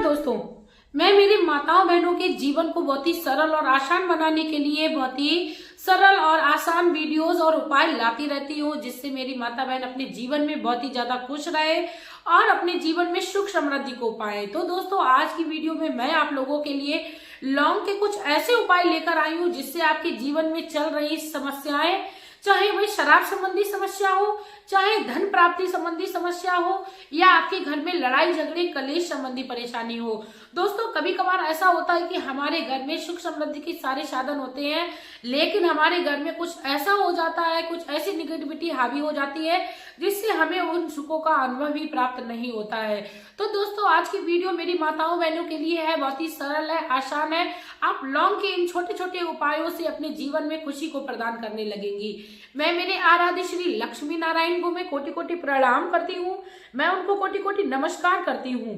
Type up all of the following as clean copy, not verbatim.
दोस्तों, मैं मेरी माताओं बहनों के जीवन को बहुत ही सरल और आसान बनाने के लिए बहुत ही सरल और आसान वीडियोस और उपाय लाती रहती हूँ, जिससे मेरी माता बहन अपने जीवन में बहुत ही ज्यादा खुश रहे और अपने जीवन में सुख समृद्धि को पाए। तो दोस्तों, आज की वीडियो में मैं आप लोगों के लिए लौंग के कुछ ऐसे उपाय लेकर आई हूँ जिससे आपके जीवन में चल रही समस्याएं, चाहे वही शराब संबंधी समस्या हो, चाहे धन प्राप्ति संबंधी समस्या हो, या आपके घर में लड़ाई झगड़े कलेश संबंधी परेशानी हो। दोस्तों, कभी कभार ऐसा होता है कि हमारे घर में सुख समृद्धि के सारे साधन होते हैं, लेकिन हमारे घर में कुछ ऐसा हो जाता है, कुछ ऐसी निगेटिविटी हावी हो जाती है जिससे हमें उन सुखों का अनुभव भी प्राप्त नहीं होता है। तो दोस्तों, आज की वीडियो मेरी माताओं बहनों के लिए है, बहुत ही सरल है, आसान है। आप लौंग के इन छोटे छोटे उपायों से अपने जीवन में खुशी को प्रदान करने लगेंगी। मैं मेरे आराध्य श्री लक्ष्मी नारायण को मैं कोटि कोटि प्रणाम करती हूँ, मैं उनको कोटि कोटि नमस्कार करती हूँ।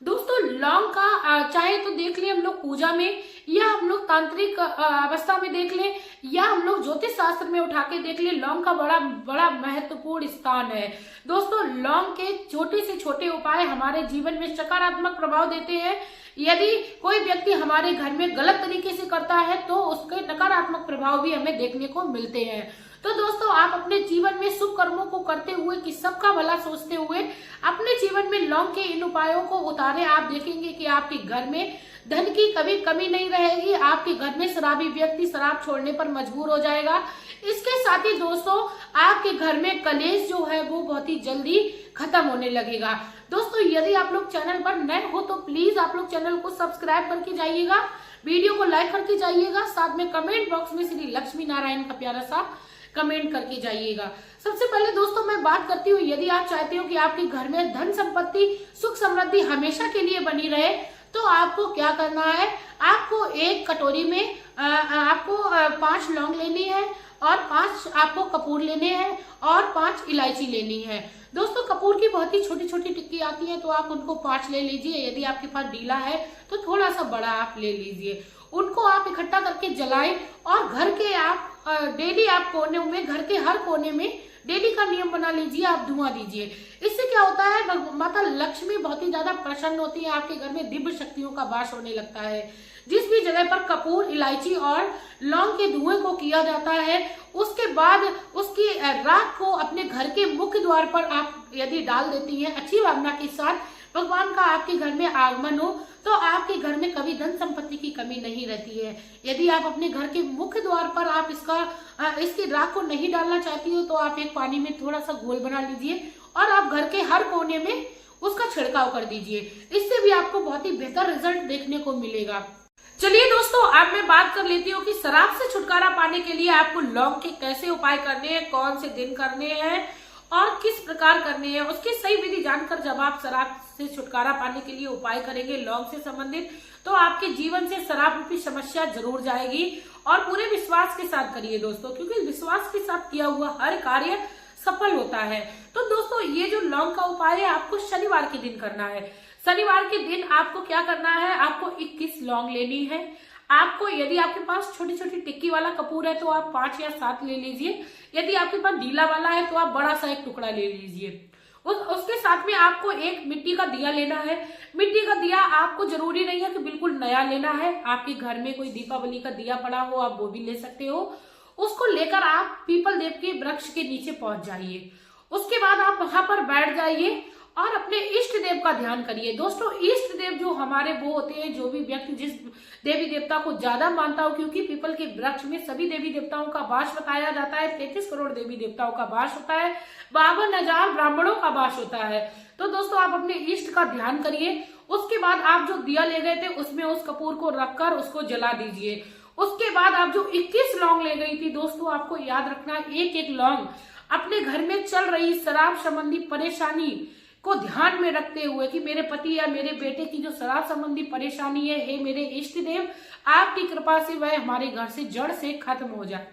दोस्तों, लौंग का चाहे तो देख ले हम लोग पूजा में, या हम लोग तांत्रिक अवस्था में देख ले, या हम लोग ज्योतिष शास्त्र में उठा के देख ले, लौंग का बड़ा बड़ा महत्वपूर्ण स्थान है। दोस्तों, लौंग के छोटे से छोटे उपाय हमारे जीवन में सकारात्मक प्रभाव देते हैं। यदि कोई व्यक्ति हमारे घर में गलत तरीके से करता है तो उसके नकारात्मक प्रभाव भी हमें देखने को मिलते हैं। तो दोस्तों, आप अपने जीवन में शुभ कर्मों को करते हुए कि सबका भला सोचते हुए अपने जीवन में लौंग के इन उपायों को उतारें। आप देखेंगे कि आपके घर में धन की कभी कमी नहीं रहेगी। आपके घर में शराबी व्यक्ति शराब छोड़ने पर मजबूर हो जाएगा। इसके साथ ही दोस्तों, आपके घर में कलेश जो है वो बहुत ही जल्दी खत्म होने लगेगा। दोस्तों, यदि आप लोग चैनल पर नए हो तो प्लीज आप लोग चैनल को सब्सक्राइब करके जाइएगा, वीडियो को लाइक करके जाइएगा, साथ में कमेंट बॉक्स में श्री लक्ष्मी नारायण का प्यारा सा कमेंट करके जाइएगा। सबसे पहले दोस्तों मैं बात करती हूँ, यदि आप चाहते हो कि आपके घर में धन संपत्ति सुख समृद्धि हमेशा के लिए बनी रहे तो आपको क्या करना है। आपको एक कटोरी में आपको 5 लौंग लेनी है और 5 आपको कपूर लेने हैं और 5 इलायची लेनी है। दोस्तों, कपूर की बहुत ही छोटी छोटी टिक्की आती है तो आप उनको 5 ले लीजिए। यदि आपके पास डीला है तो थोड़ा सा बड़ा आप ले लीजिए। उनको आप इकट्ठा करके जलाएं और घर के आप डेली आप कोने में, घर के हर कोने में डेली का नियम बना लीजिए, आप धुआं दीजिए। इससे क्या होता है, माता लक्ष्मी बहुत ही ज्यादा प्रसन्न होती है, आपके घर में दिव्य शक्तियों का वास होने लगता है। जिस भी जगह पर कपूर, इलायची और लौंग के धुएं को किया जाता है, उसके बाद उसकी राख को अपने घर के मुख्य द्वार पर आप यदि डाल देती हैं अच्छी भावना के साथ, भगवान का आपके घर में आगमन हो तो आपके घर में कभी धन संपत्ति की कमी नहीं रहती है। यदि आप अपने घर के मुख्य द्वार पर आप इसकी राख को नहीं डालना चाहती हो तो आप एक पानी में थोड़ा सा घोल बना लीजिए और आप घर के हर कोने में उसका छिड़काव कर दीजिए। इससे भी आपको बहुत ही बेहतर रिजल्ट देखने को मिलेगा। चलिए दोस्तों, अब मैं बात कर लेती हूँ कि शराब से छुटकारा पाने के लिए आपको लौंग के कैसे उपाय करने हैं, कौन से दिन करने हैं और किस प्रकार करने हैं। उसकी सही विधि जानकर जब आप शराब से छुटकारा पाने के लिए उपाय करेंगे लौंग से संबंधित, तो आपके जीवन से शराब रूपी समस्या जरूर जाएगी। और पूरे विश्वास के साथ करिए दोस्तों, क्योंकि विश्वास के साथ किया हुआ हर कार्य सफल होता है। तो दोस्तों, ये जो लौंग का उपाय है आपको शनिवार के दिन करना है। शनिवार के दिन आपको क्या करना है, आपको 21 लौंग लेनी है। आपको, यदि आपके पास छोटी छोटी टिक्की वाला कपूर है तो आप 5 या 7 ले लीजिए। यदि आपके पास डीला वाला है तो आप बड़ा सा एक टुकड़ा ले लीजिए। उसके साथ में आपको एक मिट्टी का दिया लेना है। मिट्टी का दिया आपको जरूरी नहीं है कि बिल्कुल नया लेना है, आपके घर में कोई दीपावली का दिया पड़ा हो आप वो भी ले सकते हो। उसको लेकर आप पीपल देव के वृक्ष के नीचे पहुंच जाइए। उसके बाद आप वहां पर बैठ जाइए और अपने इष्ट देव का ध्यान करिए। दोस्तों, इष्ट देव जो हमारे वो होते हैं, जो भी व्यक्ति जिस देवी देवता को ज्यादा मानता हो, क्योंकि पीपल के वृक्ष में सभी देवी देवताओं का वास बताया जाता है। 33 करोड़ देवी देवताओं का वास होता है, 52,000 ब्राह्मणों का वास होता है। तो दोस्तों, आप अपने इष्ट का ध्यान करिए। उसके बाद आप जो दिया ले गए थे उसमें उस कपूर को रखकर उसको जला दीजिए। उसके बाद आप जो 21 लौंग ले गई थी दोस्तों, आपको याद रखना, एक एक लौंग अपने घर में चल रही शराब संबंधी परेशानी को ध्यान में रखते हुए कि मेरे पति या मेरे बेटे की जो शराब संबंधी परेशानी है, हे मेरे इष्ट देव, आपकी कृपा से वह हमारे घर से जड़ से खत्म हो जाए।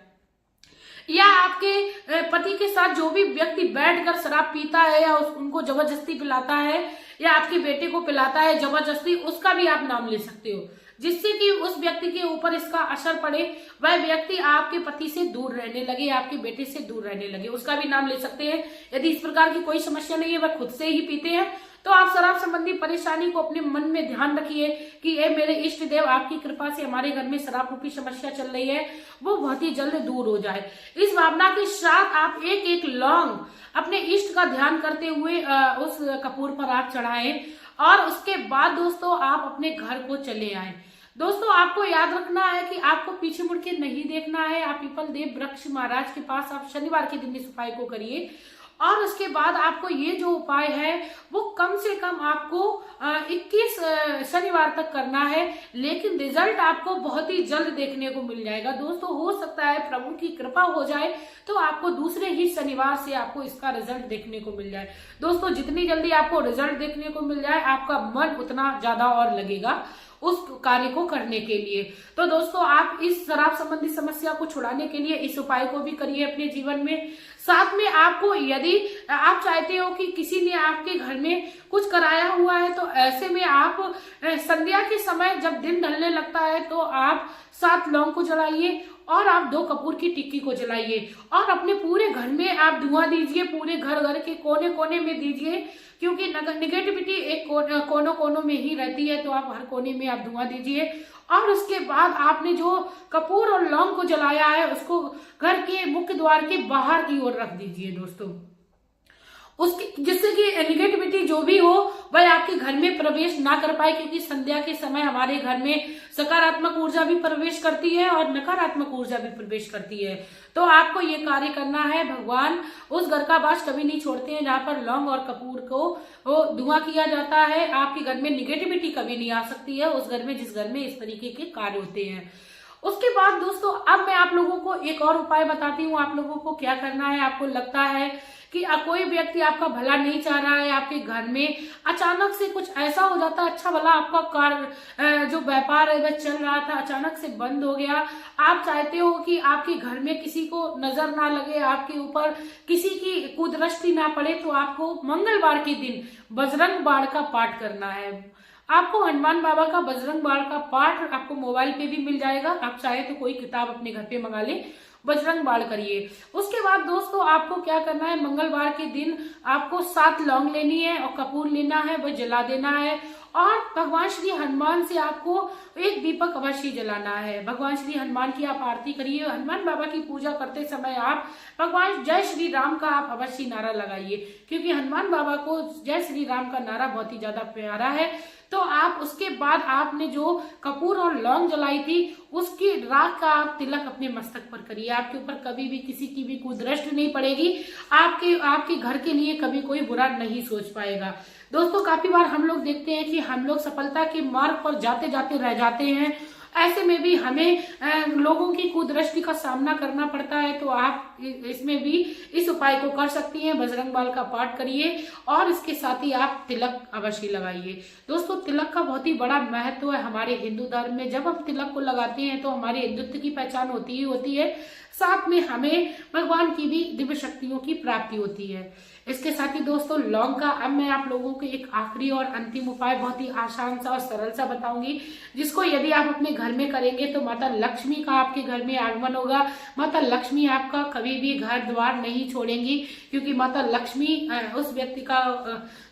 या आपके पति के साथ जो भी व्यक्ति बैठकर शराब पीता है या उनको जबरदस्ती पिलाता है, या आपके बेटे को पिलाता है जबरदस्ती, उसका भी आप नाम ले सकते हो, जिससे कि उस व्यक्ति के ऊपर इसका असर पड़े, वह व्यक्ति आपके पति से दूर रहने लगे, आपके बेटे से दूर रहने लगे, उसका भी नाम ले सकते हैं। यदि इस प्रकार की कोई समस्या नहीं है, वह खुद से ही पीते हैं, तो आप शराब संबंधी परेशानी को अपने मन में ध्यान रखिए कि ये मेरे इष्ट देव, आपकी कृपा से हमारे घर में शराब रूपी समस्या चल रही है वो बहुत ही जल्द दूर हो जाए। इस भावना के साथ आप एक एक लौंग अपने इष्ट का ध्यान करते हुए उस कपूर पर आप चढ़ाएं और उसके बाद दोस्तों आप अपने घर को चले आए। दोस्तों आपको याद रखना है कि आपको पीछे मुड़ के नहीं देखना है। आप पीपल देव वृक्ष महाराज के पास आप शनिवार के दिन इस उपाय को करिए और उसके बाद आपको ये जो उपाय है वो कम से कम आपको 21 शनिवार तक करना है, लेकिन रिजल्ट आपको बहुत ही जल्द देखने को मिल जाएगा। दोस्तों हो सकता है प्रभु की कृपा हो जाए तो आपको दूसरे ही शनिवार से आपको इसका रिजल्ट देखने को मिल जाए। दोस्तों जितनी जल्दी आपको रिजल्ट देखने को मिल जाए आपका मन उतना ज्यादा और लगेगा उस कार्य को करने के लिए। तो दोस्तों आप इस शराब संबंधी समस्या को छुड़ाने के लिए इस उपाय को भी करिए अपने जीवन में। साथ में आपको यदि आप चाहते हो कि किसी ने आपके घर में कुछ कराया हुआ है तो ऐसे में आप संध्या के समय जब दिन ढलने लगता है तो आप 7 लौंग को जलाइए और आप 2 कपूर की टिक्की को जलाइए और अपने पूरे घर में आप धुआं दीजिए, पूरे घर के कोने कोने में दीजिए, क्योंकि निगेटिविटी एक कोनों कोनों में ही रहती है, तो आप हर कोने में आप धुआं दीजिए। और उसके बाद आपने जो कपूर और लौंग को जलाया है उसको घर के मुख्य द्वार के बाहर की ओर रख दीजिए दोस्तों, उसकी जिससे कि निगेटिविटी जो भी हो वह आपके घर में प्रवेश ना कर पाए, क्योंकि संध्या के समय हमारे घर में सकारात्मक ऊर्जा भी प्रवेश करती है और नकारात्मक ऊर्जा भी प्रवेश करती है। तो आपको ये कार्य करना है। भगवान उस घर का वास कभी नहीं छोड़ते हैं जहाँ पर लौंग और कपूर को वो धुआं किया जाता है। आपके घर में निगेटिविटी कभी नहीं आ सकती है उस घर में जिस घर में इस तरीके के कार्य होते हैं। उसके बाद दोस्तों अब मैं आप लोगों को एक और उपाय बताती हूँ आप लोगों को क्या करना है। आपको लगता है कि कोई व्यक्ति आपका भला नहीं चाह रहा है, आपके घर में अचानक से कुछ ऐसा हो जाता है, अच्छा भला आपका कार्य जो व्यापार है वह चल रहा था अचानक से बंद हो गया। आप चाहते हो कि आपके घर में किसी को नजर ना लगे, आपके ऊपर किसी की कुदृष्टि ना पड़े, तो आपको मंगलवार के दिन बजरंग बाण का पाठ करना है। आपको हनुमान बाबा का बजरंग बाण का पाठ आपको मोबाइल पे भी मिल जाएगा, आप चाहे तो कोई किताब अपने घर पे मंगा ले, बजरंग बाण करिए। उसके बाद दोस्तों आपको क्या करना है, मंगलवार के दिन आपको 7 लौंग लेनी है और कपूर लेना है, वह जला देना है और भगवान श्री हनुमान से आपको एक दीपक अवश्य जलाना है। भगवान श्री हनुमान की आप आरती करिए। हनुमान बाबा की पूजा करते समय आप भगवान जय श्री राम का आप अवश्य नारा लगाइए, क्योंकि हनुमान बाबा को जय श्री राम का नारा बहुत ही ज्यादा प्यारा है। तो आप उसके बाद आपने जो कपूर और लौंग जलाई थी उसकी राख का आप तिलक अपने मस्तक पर करिए। आपके ऊपर कभी भी किसी की भी कुदृष्टि नहीं पड़ेगी, आपके घर के लिए कभी कोई बुरा नहीं सोच पाएगा। दोस्तों काफी बार हम लोग देखते हैं कि हम लोग सफलता के मार्ग पर जाते जाते रह जाते हैं, ऐसे में भी हमें लोगों की कुदृष्टि का सामना करना पड़ता है। तो आप इसमें भी इस उपाय को कर सकती हैं, बजरंग बाण का पाठ करिए और इसके साथ ही आप तिलक अवश्य लगाइए। दोस्तों तिलक का बहुत ही बड़ा महत्व है हमारे हिंदू धर्म में। जब हम तिलक को लगाते हैं तो हमारे हिंदुत्व की पहचान होती ही होती है, साथ में हमें भगवान की भी दिव्य शक्तियों की प्राप्ति होती है। इसके साथ ही दोस्तों लौंग का अब मैं आप लोगों को एक आखिरी और अंतिम उपाय बहुत ही आसान सा और सरल सा बताऊंगी, जिसको यदि आप अपने घर में करेंगे तो माता लक्ष्मी का आपके घर में आगमन होगा। माता लक्ष्मी आपका कभी भी घर द्वार नहीं छोड़ेंगी, क्योंकि माता लक्ष्मी उस व्यक्ति का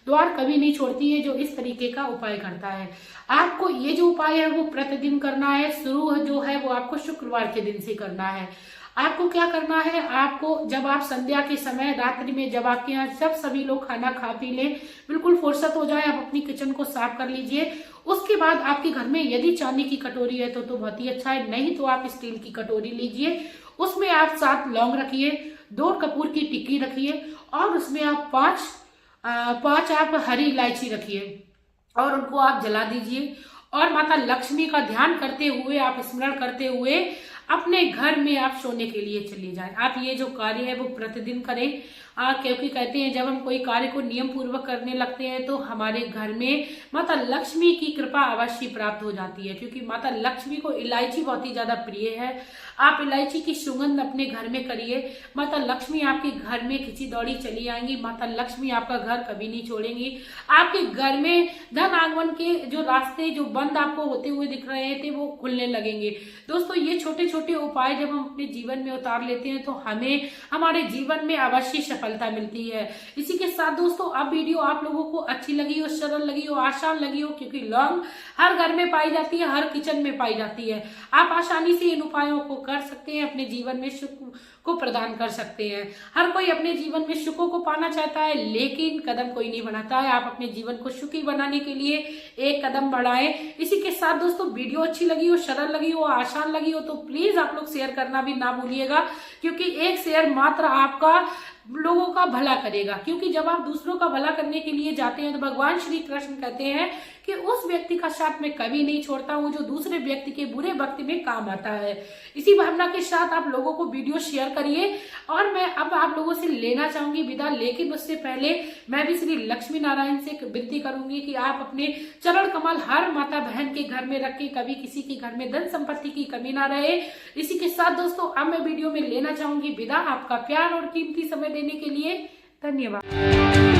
द्वार कभी नहीं छोड़ती है जो इस तरीके का उपाय करता है। आपको ये जो उपाय है वो प्रतिदिन करना है। शुरू जो है वो आपको शुक्रवार के दिन से करना है। आपको क्या करना है, आपको जब आप संध्या के समय रात्रि में जब आपके यहाँ जब सभी लोग खाना खा पी लें, बिल्कुल फुर्सत हो जाए, आप अपनी किचन को साफ कर लीजिए। उसके बाद आपके घर में यदि चांदी की कटोरी है तो बहुत ही अच्छा है, नहीं तो आप स्टील की कटोरी लीजिए। उसमें आप 7 लौंग रखिए, 2 कपूर की टिक्की रखिए और उसमें आप 5 आप हरी इलायची रखिए और उनको आप जला दीजिए। और माता लक्ष्मी का ध्यान करते हुए, आप स्मरण करते हुए अपने घर में आप सोने के लिए चले जाएं। आप ये जो कार्य है वो प्रतिदिन करें, क्योंकि कहते हैं जब हम कोई कार्य को नियम पूर्वक करने लगते हैं तो हमारे घर में माता लक्ष्मी की कृपा अवश्य प्राप्त हो जाती है, क्योंकि माता लक्ष्मी को इलायची बहुत ही ज्यादा प्रिय है। आप इलायची की सुगंध अपने घर में करिए, माता लक्ष्मी आपके घर में खिंची दौड़ी चली आएंगी। माता लक्ष्मी आपका घर कभी नहीं छोड़ेंगी। आपके घर में धन आगमन के जो रास्ते जो बंद आपको होते हुए दिख रहे थे वो खुलने लगेंगे। दोस्तों ये छोटे छोटे उपाय जब हम अपने जीवन में उतार लेते हैं तो हमें हमारे जीवन में अवश्य सफलता सफलता मिलती है। इसी के साथ दोस्तों अब वीडियो आप लोगों को अच्छी लगी हो, सरल लगी हो, आसान लगी हो, क्योंकि लौंग हर घर में पाई जाती है, हर किचन में पाई जाती है। आप आसानी से इन उपायों को कर सकते हैं, अपने जीवन में सुख को प्रदान कर सकते हैं। हर कोई अपने जीवन में सुखों को पाना चाहता है, लेकिन कदम कोई नहीं बढ़ाता है। आप अपने जीवन को सुखी बनाने के लिए एक कदम बढ़ाएं। इसी के साथ दोस्तों वीडियो अच्छी लगी हो, सरल लगी हो, आसान लगी हो तो प्लीज आप लोग शेयर करना भी ना भूलिएगा, क्योंकि एक शेयर मात्र आपका लोगों का भला करेगा। क्योंकि जब आप दूसरों का भला करने के लिए जाते हैं तो भगवान श्री कृष्ण कहते हैं कि उस व्यक्ति का साथ मैं कभी नहीं छोड़ता हूं जो दूसरे व्यक्ति के बुरे वक्त में काम आता है। इसी भावना के साथ आप लोगों को वीडियो शेयर करिए। और मैं अब आप लोगों से लेना चाहूंगी विदा, लेकिन उससे पहले मैं भी श्री लक्ष्मी नारायण से विनती करूंगी कि आप अपने चरण कमल हर माता बहन के घर में रखें, कभी किसी के घर में धन संपत्ति की कमी ना रहे। इसी के साथ दोस्तों अब मैं वीडियो में लेना चाहूंगी विदा। आपका प्यार और कीमती समय देने के लिए धन्यवाद।